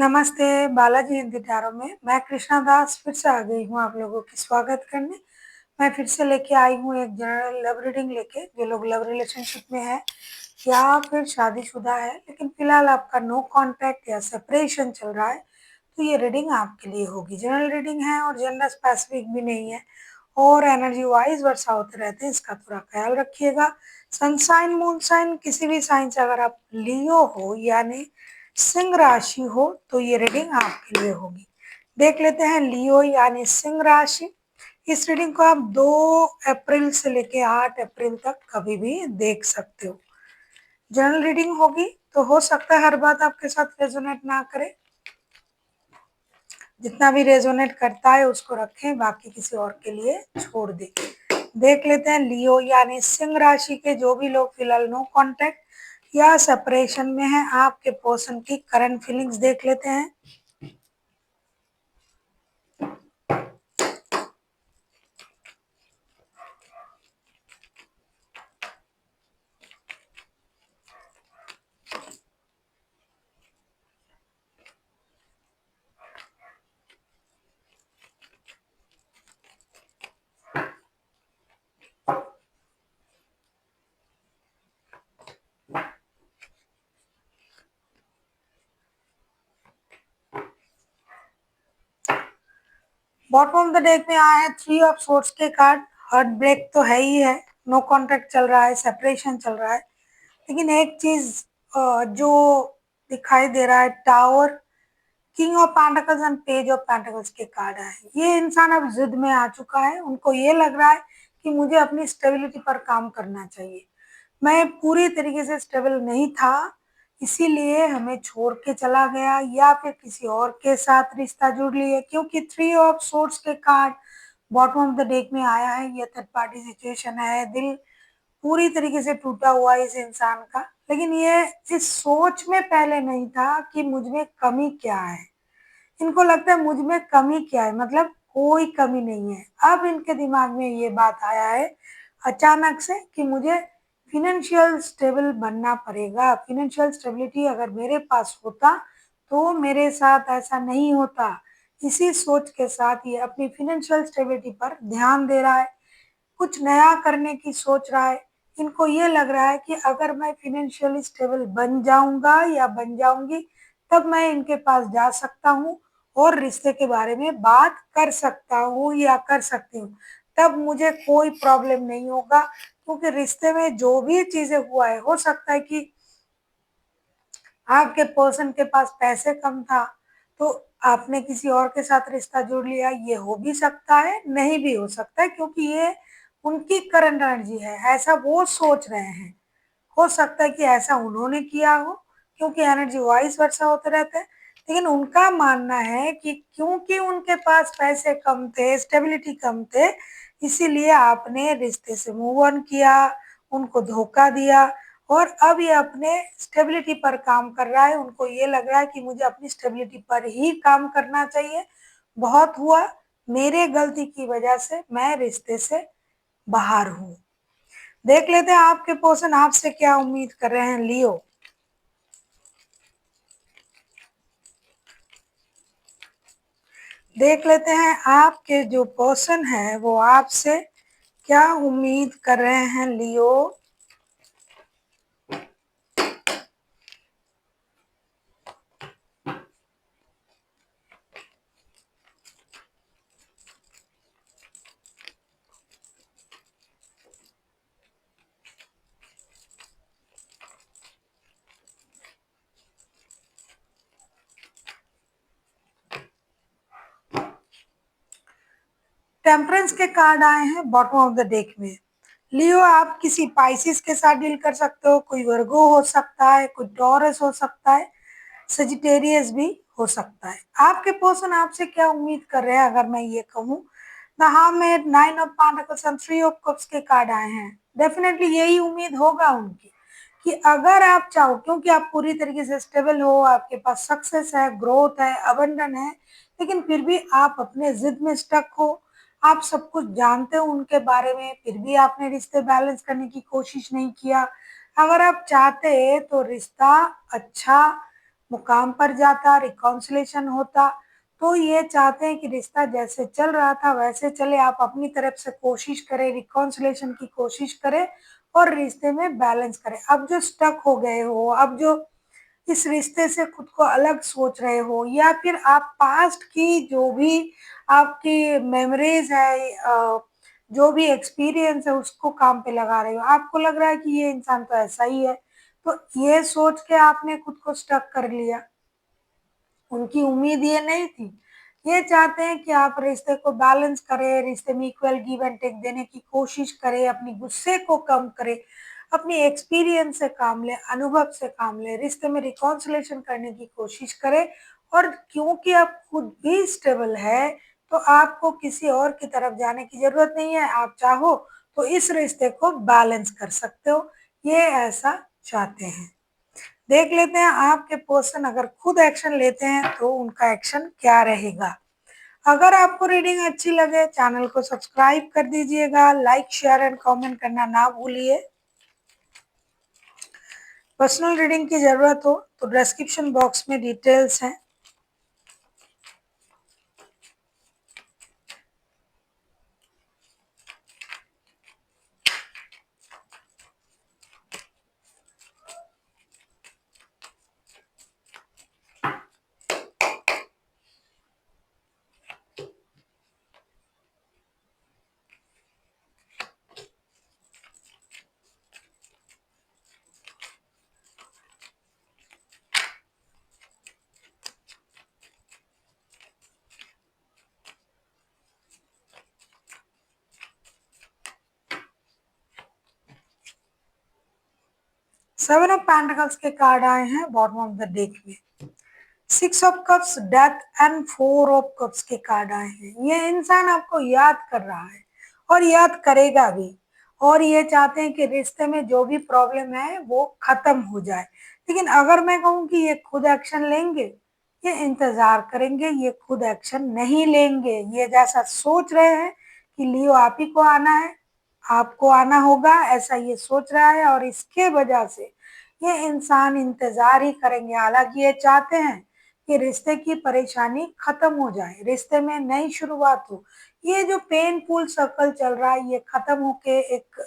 नमस्ते, बालाजी हिंदी टैरो में मैं कृष्णा दास फिर से आ गई हूँ आप लोगों की स्वागत करने। मैं फिर से लेके आई हूँ एक जनरल लव रीडिंग लेके। जो लोग लव रिलेशनशिप में है या फिर शादीशुदा है लेकिन फिलहाल आपका नो कांटेक्ट या सेपरेशन चल रहा है, तो ये रीडिंग आपके लिए होगी। जनरल रीडिंग है और जेंडर स्पेसिफिक भी नहीं है और एनर्जी वाइज वर्षा होते रहते हैं, इसका थोड़ा ख्याल रखिएगा। सनसाइन मून साइन किसी भी साइन से अगर आप लियो हो यानी सिंह राशि हो तो ये रीडिंग आपके लिए होगी। देख लेते हैं लियो यानी सिंह राशि। इस रीडिंग को आप 2 अप्रैल से लेके 8 अप्रैल तक कभी भी देख सकते हो। जनरल रीडिंग होगी तो हो सकता है हर बात आपके साथ रेजोनेट ना करे। जितना भी रेजोनेट करता है उसको रखें, बाकी किसी और के लिए छोड़ दें। देख लेते हैं लियो यानी सिंह राशि के जो भी लोग फिलहाल नो कांटेक्ट या सेपरेशन में हैं, आपके पर्सन की करंट फीलिंग्स देख लेते हैं। बॉटम ऑफ द डेक में आया है 3 ऑफ सोर्ड्स के कार्ड। हार्ट ब्रेक तो है ही है, नो कॉन्ट्रैक्ट चल रहा है, सेपरेशन चल रहा है, लेकिन एक चीज जो दिखाई दे रहा है, tower, king of pentacles and page of pentacles के कार्ड है। ये इंसान अब जिद में आ चुका है, उनको ये लग रहा है कि मुझे अपनी स्टेबिलिटी पर काम करना चाहिए। मैं पूरी तरीके से स्टेबल नहीं था, इसीलिए हमें छोड़ के चला गया या फिर किसी और के साथ रिश्ता जुड़ लिए, क्योंकि 3 ऑफ सोर्ड्स के card bottom of the deck में आया है। ये थर्ड पार्टी सिचुएशन है, दिल पूरी तरीके से टूटा हुआ है इस इंसान का, लेकिन ये इस सोच में पहले नहीं था कि मुझ में कमी क्या है। इनको लगता है मुझ में कमी क्या है, मतलब कोई कमी नहीं है। अब इनके दिमाग में ये बात आया है अचानक से कि मुझे फिनेंशियल स्टेबल बनना पड़ेगा। फिनेंशियल स्टेबिलिटी अगर मेरे पास होता तो मेरे साथ ऐसा नहीं होता। इसी सोच के साथ ये अपनी फिनेंशियल स्टेबिलिटी पर ध्यान दे रहा है, कुछ नया करने की सोच रहा है। इनको ये लग रहा है कि अगर मैं फिनेंशियली स्टेबल बन जाऊंगा या बन जाऊंगी तब मैं इनके पास जा सकता हूँ और रिश्ते के बारे में बात कर सकता हूँ या कर सकती हूँ। तब मुझे कोई प्रॉब्लम नहीं होगा, क्योंकि रिश्ते में जो भी चीजें हुआ है, हो सकता है कि आपके पर्सन के पास पैसे कम था तो आपने किसी और के साथ रिश्ता जोड़ लिया। ये हो भी सकता है, नहीं भी हो सकता है, क्योंकि ये उनकी करंट एनर्जी है, ऐसा वो सोच रहे हैं। हो सकता है कि ऐसा उन्होंने किया हो, क्योंकि एनर्जी वाइस वर्षा होते रहते हैं। लेकिन उनका मानना है कि क्योंकि उनके पास पैसे कम थे, स्टेबिलिटी कम थे, इसीलिए आपने रिश्ते से मूव ऑन किया, उनको धोखा दिया और अब ये अपने स्टेबिलिटी पर काम कर रहा है। उनको ये लग रहा है कि मुझे अपनी स्टेबिलिटी पर ही काम करना चाहिए। बहुत हुआ, मेरे गलती की वजह से मैं रिश्ते से बाहर हूँ। देख लेते हैं आपके पर्सन आपसे क्या उम्मीद कर रहे हैं लियो। देख लेते हैं आपके जो पर्सन है वो आपसे क्या उम्मीद कर रहे हैं लियो। टेम्परेंस के कार्ड आए हैं बॉटम ऑफ द डेक में। लियो आप किसी पाइसिस के साथ डील कर सकते हो, कोई वर्गो हो सकता है, कोई टॉरस हो सकता है, सजिटेरियस भी हो सकता है। आपके पर्सन आपसे क्या उम्मीद कर रहे हैं अगर मैं ये कहूँ। The hermit, 9 of pentacles and 3 of cups के कार्ड आए हैं। डेफिनेटली यही उम्मीद होगा उनकी कि अगर आप चाहो, क्योंकि आप पूरी तरीके से स्टेबल हो, आपके पास सक्सेस है, ग्रोथ है, अबंडन है, लेकिन फिर भी आप अपने जिद में स्टक हो। आप सब कुछ जानते हो उनके बारे में, फिर भी आपने रिश्ते बैलेंस करने की कोशिश नहीं किया। अगर आप चाहते तो रिश्ता अच्छा मुकाम पर जाता, रिकॉन्सिलेशन होता। तो ये चाहते हैं कि रिश्ता जैसे चल रहा था वैसे चले, आप अपनी तरफ से कोशिश करें, रिकॉन्सिलेशन की कोशिश करें और रिश्ते में बैलेंस करें। अब जो स्टक हो गए हो, अब जो इस रिश्ते से खुद को अलग सोच रहे हो, या फिर आप पास्ट की जो भी आपकी मेमोरीज है, जो भी एक्सपीरियंस है उसको काम पे लगा रहे हो, आपको लग रहा है कि ये इंसान तो ऐसा ही है, तो ये सोच के आपने खुद को स्टक कर लिया। उनकी उम्मीद ये नहीं थी। ये चाहते हैं कि आप रिश्ते को बैलेंस करें, रिश्ते में इक्वल गिव एंड टेक देने की कोशिश करें, अपनी गुस्से को कम करें, अपनी एक्सपीरियंस से काम लें, अनुभव से काम लें, रिश्ते में रिकॉन्सिलेशन करने की कोशिश करें। और क्योंकि आप खुद भी स्टेबल है, तो आपको किसी और की तरफ जाने की जरूरत नहीं है। आप चाहो तो इस रिश्ते को बैलेंस कर सकते हो, ये ऐसा चाहते हैं। देख लेते हैं आपके पर्सन अगर खुद एक्शन लेते हैं तो उनका एक्शन क्या रहेगा। अगर आपको रीडिंग अच्छी लगे चैनल को सब्सक्राइब कर दीजिएगा, लाइक शेयर एंड कमेंट करना ना भूलिए। पर्सनल रीडिंग की जरूरत हो तो डिस्क्रिप्शन बॉक्स में डिटेल्स हैं। 7 ऑफ पेंटिकल्स के कार्ड आए हैं बॉटम ऑफ द डेक में। 6 of cups, death and 4 of cups के कार्ड आए हैं। ये इंसान आपको याद कर रहा है और याद करेगा भी, और ये चाहते हैं कि रिश्ते में जो भी प्रॉब्लम है वो खत्म हो जाए। लेकिन अगर मैं कहूँ कि ये खुद एक्शन लेंगे, ये इंतजार करेंगे, ये खुद एक्शन नहीं लेंगे। ये जैसा सोच रहे हैं कि लियो आप ही को आना है, आपको आना होगा, ऐसा ये सोच रहा है, और इसके वजह से ये इंसान इंतजार ही करेंगे। हालांकि ये चाहते हैं कि रिश्ते की परेशानी खत्म हो जाए, रिश्ते में नई शुरुआत हो। ये जो पेनफुल सर्कल चल रहा है ये खत्म होके एक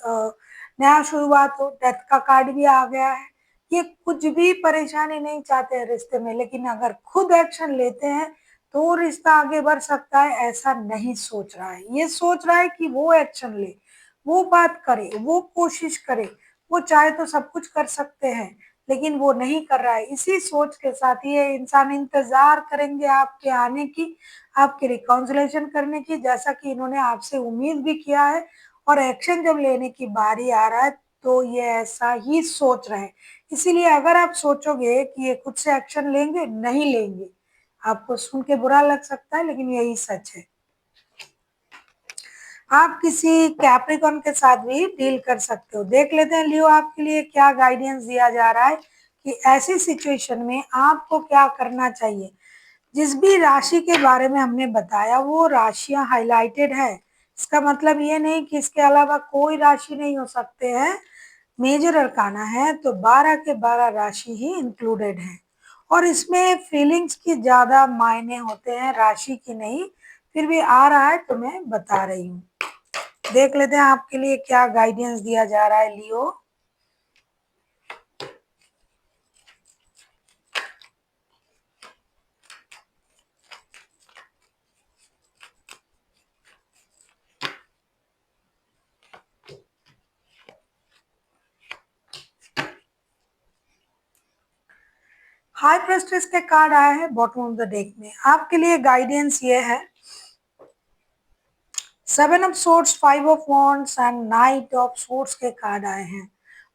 नया शुरुआत हो। डेथ का कार्ड भी आ गया है। ये कुछ भी परेशानी नहीं चाहते हैं रिश्ते में, लेकिन अगर खुद एक्शन लेते हैं तो रिश्ता आगे बढ़ सकता है, ऐसा नहीं सोच रहा है। ये सोच रहा है कि वो एक्शन ले, वो बात करे, वो कोशिश करे। वो चाहे तो सब कुछ कर सकते हैं, लेकिन वो नहीं कर रहा है। इसी सोच के साथ ये इंसान इंतजार करेंगे आपके आने की, आपके रिकॉन्सिलेशन करने की, जैसा कि इन्होंने आपसे उम्मीद भी किया है। और एक्शन जब लेने की बारी आ रहा है तो ये ऐसा ही सोच रहे हैं। इसीलिए अगर आप सोचोगे कि ये खुद से एक्शन लेंगे, नहीं लेंगे। आपको सुन के बुरा लग सकता है, लेकिन यही सच है। आप किसी कैप्रिकॉन के साथ भी डील कर सकते हो। देख लेते हैं लियो आपके लिए क्या गाइडेंस दिया जा रहा है कि ऐसी सिचुएशन में आपको क्या करना चाहिए। जिस भी राशि के बारे में हमने बताया वो राशियां हाइलाइटेड है। इसका मतलब ये नहीं कि इसके अलावा कोई राशि नहीं हो सकते हैं। मेजर अरकाना है तो 12 के 12 राशि ही इंक्लूडेड है, और इसमें फीलिंग्स की ज्यादा मायने होते हैं, राशि की नहीं। फिर भी आ रहा है तो मैं बता रही हूँ। देख लेते हैं आपके लिए क्या गाइडेंस दिया जा रहा है लियो। हाई प्रेस्टिस के कार्ड आए हैं बॉटम ऑफ द डेक में। आपके लिए गाइडेंस ये है, 7 of swords, 5 of wands and night of swords के कार्ड आए हैं।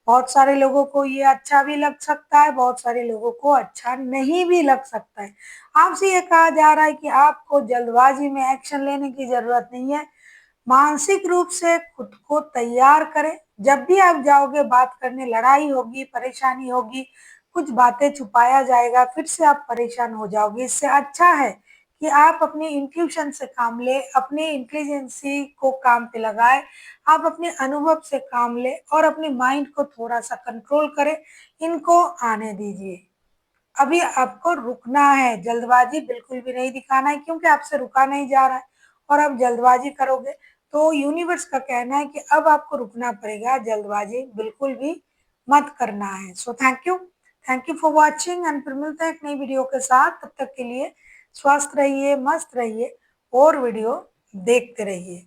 बहुत सारे लोगों को ये अच्छा भी लग सकता है, बहुत सारे लोगों को अच्छा नहीं भी लग सकता है। आपसे ये कहा जा रहा है कि आपको जल्दबाजी में एक्शन लेने की जरूरत नहीं है। मानसिक रूप से खुद को तैयार करें। जब भी आप जाओगे बात करने, लड़ाई होगी, परेशानी होगी, कुछ बातें छुपाया जाएगा, फिर से आप परेशान हो जाओगे। इससे अच्छा है कि आप अपनी इंट्यूशन से काम ले, अपनी इंटेलिजेंसी को काम पे लगाए, आप अपने अनुभव से काम ले और अपने माइंड को थोड़ा सा कंट्रोल करें। इनको आने दीजिए। अभी आपको रुकना है, जल्दबाजी बिल्कुल भी नहीं दिखाना है क्योंकि आपसे रुका नहीं जा रहा है और आप जल्दबाजी करोगे तो यूनिवर्स का कहना है कि अब आपको रुकना पड़ेगा, जल्दबाजी बिल्कुल भी मत करना है। So thank you for watching and फिर मिलते हैं एक नई वीडियो के साथ। तब तक के लिए स्वस्थ रहिए, मस्त रहिए और वीडियो देखते रहिए।